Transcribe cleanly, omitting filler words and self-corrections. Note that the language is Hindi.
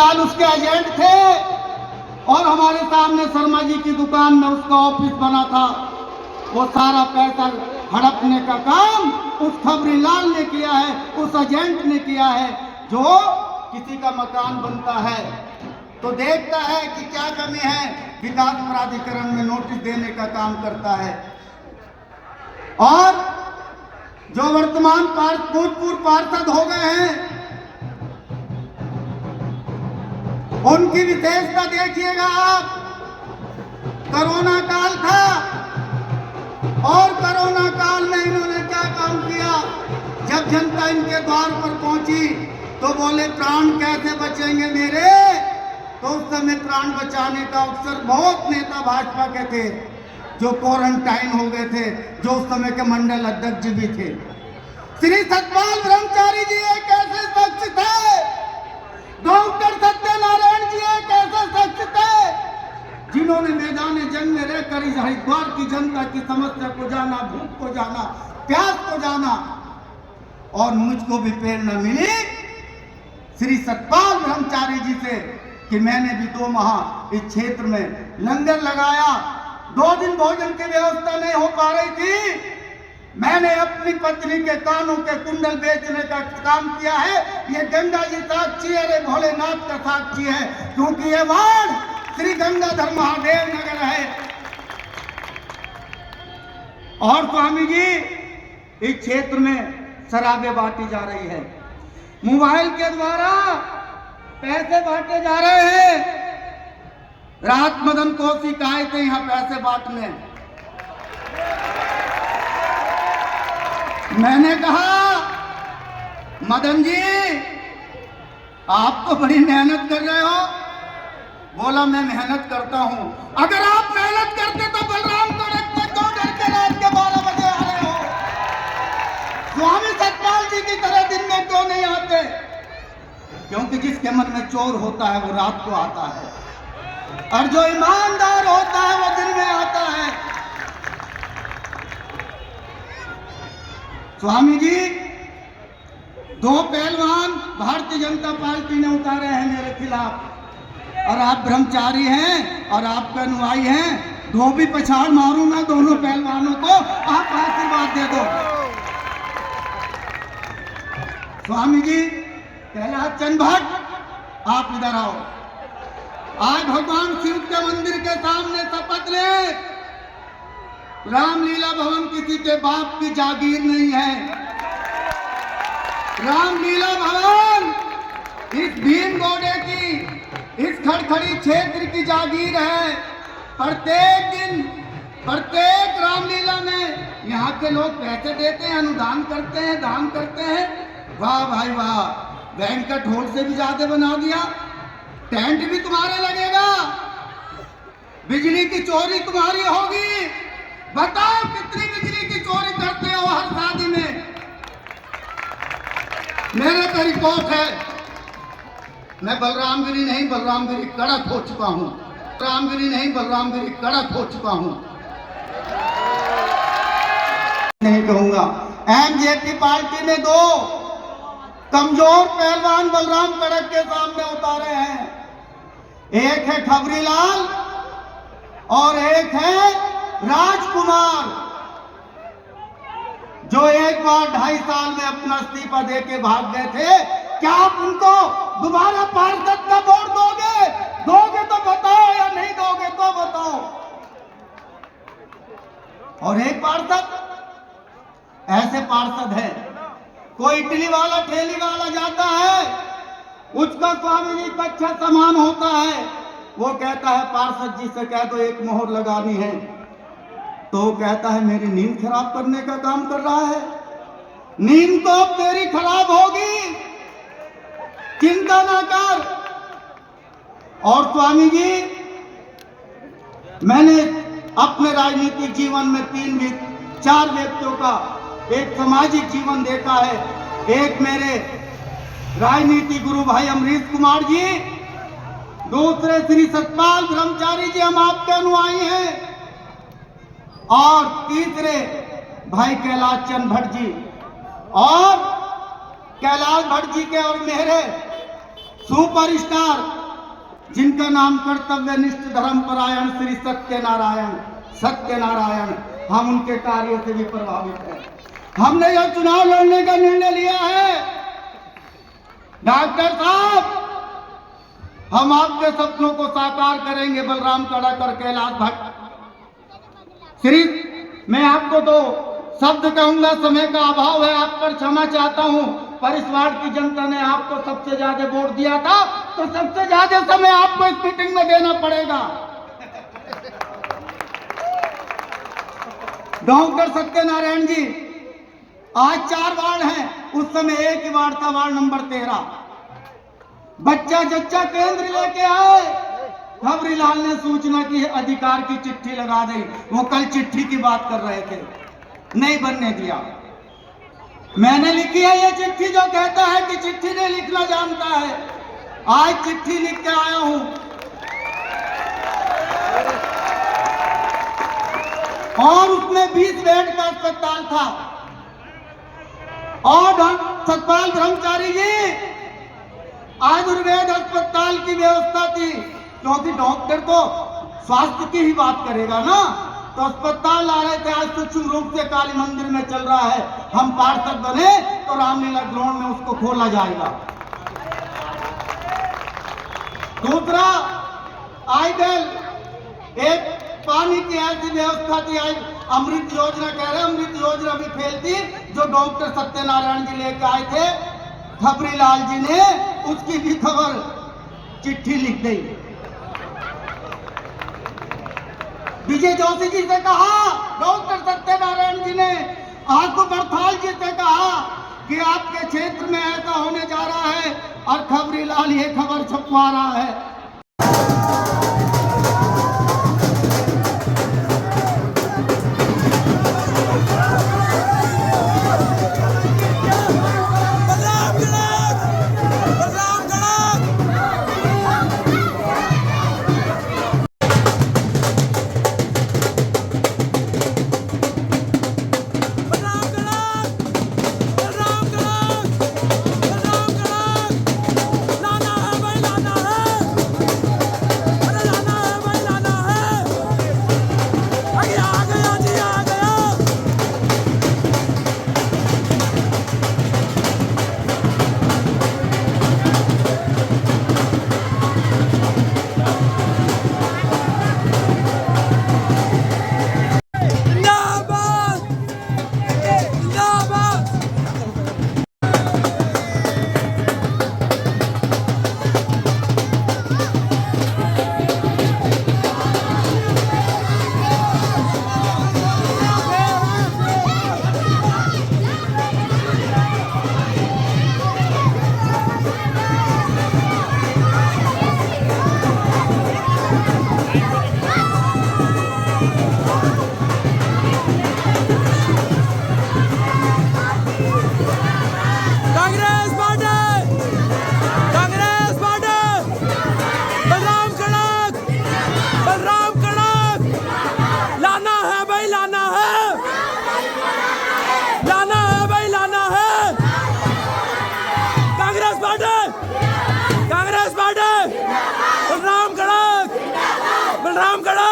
लाल उसके एजेंट थे और हमारे सामने शर्मा जी की दुकान में उसका ऑफिस बना था। वो सारा पैसा हड़पने का काम उस खबरी लाल ने किया है, उस एजेंट ने किया है। जो किसी का मकान बनता है तो देखता है कि क्या कमी है, विकास प्राधिकरण में नोटिस देने का काम करता है। और जो वर्तमान भूतपूर्व पार्षद हो गए हैं, उनकी विशेषता देखिएगा आप। कोरोना काल था और कोरोना काल में इन्होंने क्या काम किया। जब जनता इनके द्वार पर पहुंची तो बोले प्राण कैसे बचेंगे मेरे। तो उस समय प्राण बचाने का अवसर बहुत नेता भाजपा के थे जो क्वारंटाइन हो गए थे, जो उस समय के मंडल अध्यक्ष भी थे। श्री सतपाल ब्रह्मचारी जी एक ऐसे शख्स थे, डॉक्टर सत्यनारायण जी एक ऐसे शख्स थे जिन्होंने मैदान जंग में रहकर इस हरिद्वार की जनता की समस्या को जाना, भूख को जाना, प्यास को जाना। और मुझको भी प्रेरणा मिली श्री सतपाल ब्रह्मचारी जी से कि मैंने भी 2 माह इस क्षेत्र में लंगर लगाया। 2 दिन भोजन की व्यवस्था नहीं हो पा रही थी। मैंने अपनी पत्नी के कानों के कुंडल बेचने का काम किया है। ये गंगा जी साक्षी है, अरे भोलेनाथ का साक्षी है, क्योंकि ये वार्ड श्री गंगाधर महादेव नगर है। और स्वामी जी इस क्षेत्र में शराबें बांटी जा रही है, मोबाइल के द्वारा पैसे बांटे जा रहे हैं। रात मदन कौशिक आए थे यहाँ पैसे बांटने। मैंने कहा मदन जी आप तो बड़ी मेहनत कर रहे हो। बोला मैं मेहनत करता हूं। अगर आप मेहनत करते तो बलराम को रखते क्यों डर के रात के 12 बजे आ रहे हो। स्वामी सतपाल जी की तरह दिन में क्यों नहीं आते। क्योंकि जिसके मन में चोर होता है वो रात को आता है, और जो ईमानदार होता है वो दिन में आता है। स्वामी जी 2 पहलवान भारतीय जनता पार्टी ने उतारे हैं मेरे खिलाफ, और आप ब्रह्मचारी हैं और आपके अनुयायी हैं। धोबी पछाड़ मारूं मैं दोनों पहलवानों को, आप आशीर्वाद दे दो। स्वामी जी कैलाश चंद भट्ट आप इधर आओ। आज भगवान शिव के मंदिर के सामने शपथ ले। रामलीला भवन किसी के बाप की जागीर नहीं है। रामलीला भवन इस भीम गोडे की, इस खड़खड़ी क्षेत्र की जागीर है। प्रत्येक दिन प्रत्येक रामलीला में यहाँ के लोग पैसे देते हैं, अनुदान करते हैं, दान करते हैं। वाह भाई वाह, बैंकट हॉल से भी ज्यादा बना दिया। टेंट भी तुम्हारे लगेगा, बिजली की चोरी तुम्हारी होगी। बताओ कितनी बिजली की चोरी करते हो हर शादी में। मेरे तो रिपोर्ट है। मैं बलरामगिरी नहीं, बलरामगिरी कड़क हो चुका हूं। बलरामगिरी नहीं, बलरामगिरी कड़क हो चुका हूं। नहीं कहूंगा। एमजेपी पार्टी ने 2 कमजोर पहलवान बलराम कड़क के सामने उतारे हैं। एक है खबरी लाल और एक है राजकुमार, जो एक बार 2.5 साल में अपना इस्तीफा देके भाग गए थे। क्या आप उनको दोबारा पार्षद का वोट दोगे? दोगे तो बताओ, या नहीं दोगे तो बताओ। और एक पार्षद ऐसे पार्षद है, कोई इडली वाला ठेली वाला जाता है, उसका स्वामी जी कच्चा सामान होता है। वो कहता है पार्षद जी से कह दो 1 मोहर लगानी है, तो वो कहता है मेरी नींद खराब करने का काम कर रहा है। नींद तो अब तेरी खराब होगी, चिंता ना कर। और स्वामी जी मैंने अपने राजनीतिक जीवन में 4 व्यक्तियों का एक सामाजिक जीवन देखा है। एक मेरे राजनीतिक गुरु भाई अमरीश कुमार जी, दूसरे श्री सतपाल ब्रह्मचारी जी, हम आपके अनुयायी हैं, और तीसरे भाई कैलाश चंद भट्ट जी। और कैलाश भट्ट जी के और मेरे सुपरस्टार जिनका नाम कर्तव्यनिष्ठ धर्मपरायण श्री सत्यनारायण, हम उनके कार्य से भी प्रभावित हैं। हमने यह चुनाव लड़ने का निर्णय लिया है। डॉक्टर साहब, हम आपके सपनों को साकार करेंगे। बलराम कड़ाकर, कैलाश भट्ट, श्री, मैं आपको तो शब्द कहूंगा, समय का अभाव है, आप पर क्षमा चाहता हूं, पर इस वार्ड की जनता ने आपको सबसे ज्यादा वोट दिया था, तो सबसे ज्यादा समय आपको इस मीटिंग में देना पड़ेगा। डॉक्टर सत्यनारायण जी, आज 4 वार्ड हैं, उस समय एक ही वार्ड था, वार्ड नंबर 13। बच्चा जच्चा केंद्र लेके आए, खबरीलाल ने सूचना की अधिकार की चिट्ठी लगा दी। वो कल चिट्ठी की बात कर रहे थे, नहीं बनने दिया। मैंने लिखी है ये चिट्ठी, जो कहता है कि चिट्ठी नहीं लिखना जानता है, आज चिट्ठी लिख के आया हूं। और उसमें 20 बेड का अस्पताल था। और सतपाल ब्रह्मचारी जी, आयुर्वेद अस्पताल की व्यवस्था थी, क्योंकि डॉक्टर तो स्वास्थ्य की ही बात करेगा ना, तो अस्पताल ला रहे थे। आज सूक्ष्म रूप से काली मंदिर में चल रहा है। हम पार्षद बने तो रामलीला ग्राउंड में उसको खोला जाएगा। दूसरा, आईडेल, एक पानी की ऐसी व्यवस्था थी, अमृत योजना कह रहे, अमृत योजना भी फेल थी, जो डॉक्टर सत्यनारायण जी लेके आए थे। खबरीलाल जी ने उसकी भी खबर चिट्ठी लिख दी। विजय जोशी जी से कहा, डॉक्टर सत्यनारायण जी ने आकू बरथाल जी से कहा कि आपके क्षेत्र में ऐसा होने जा रहा है, और खबरीलाल ये खबर छपवा रहा है। बलराम कड़क